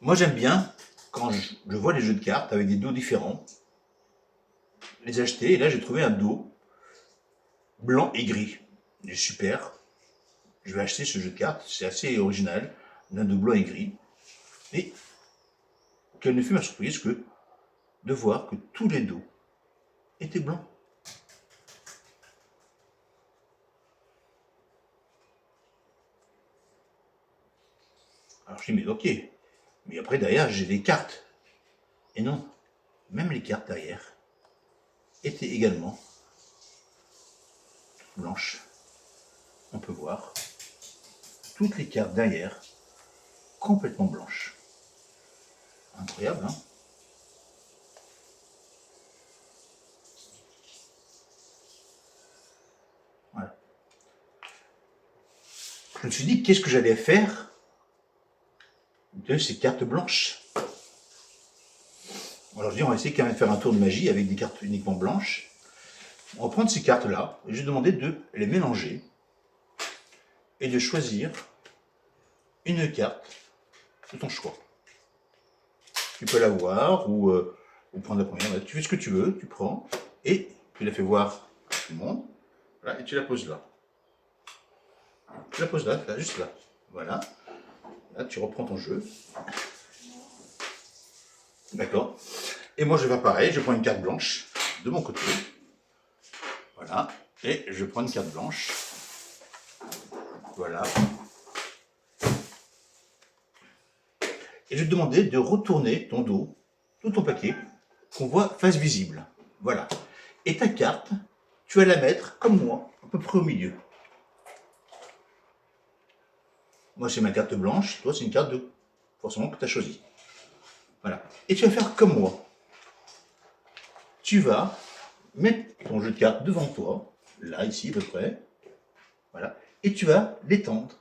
Moi, j'aime bien, quand je vois les jeux de cartes avec des dos différents, les acheter. Et là, j'ai trouvé un dos blanc et gris. Il est super. Je vais acheter ce jeu de cartes. C'est assez original. Un dos blanc et gris. Et quelle ne fut ma surprise que de voir que tous les dos étaient blancs. Alors je dis, mais ok. Mais après, derrière, j'ai des cartes. Et non, même les cartes derrière étaient également blanches. On peut voir toutes les cartes derrière complètement blanches. Incroyable, hein? Voilà. Je me suis dit, qu'est-ce que j'allais faire de ces cartes blanches? Alors je dis, on va essayer quand même de faire un tour de magie avec des cartes uniquement blanches. On va prendre ces cartes-là, et je vais demander de les mélanger et de choisir une carte de ton choix. Tu peux la voir ou prendre la première. Tu fais ce que tu veux, tu prends et tu la fais voir à tout le monde. Voilà, et tu la poses là. Tu la poses là, là, juste là. Voilà. Là, tu reprends ton jeu. D'accord. Et moi, je vais faire pareil. Je prends une carte blanche de mon côté. Voilà. Et je prends une carte blanche. Voilà. Et je vais te demander de retourner ton dos, tout ton paquet, qu'on voit face visible. Voilà. Et ta carte, tu vas la mettre, comme moi, à peu près au milieu. Moi, c'est ma carte blanche. Toi, c'est une carte de forcément que tu as choisie. Voilà. Et tu vas faire comme moi. Tu vas mettre ton jeu de cartes devant toi, là, ici, à peu près. Voilà. Et tu vas l'étendre.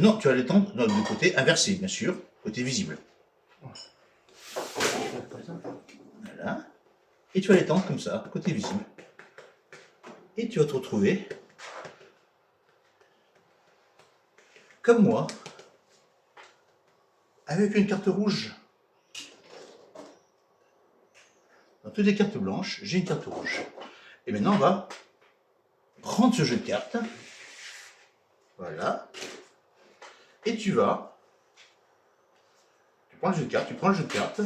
Non, tu vas l'étendre du côté inversé, bien sûr, côté visible. Voilà. Et tu vas l'étendre comme ça, côté visible. Et tu vas te retrouver, comme moi, avec une carte rouge. Dans toutes les cartes blanches, j'ai une carte rouge. Et maintenant, on va prendre ce jeu de cartes. Voilà. Et tu vas. Tu prends le jeu de cartes, tu prends le jeu de cartes.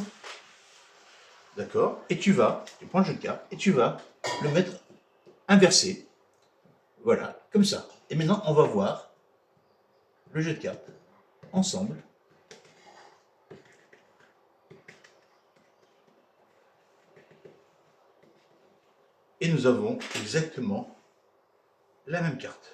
D'accord. Et tu prends le jeu de cartes et tu vas le mettre inversé. Voilà, comme ça. Et maintenant, on va voir le jeu de cartes ensemble. Et nous avons exactement la même carte.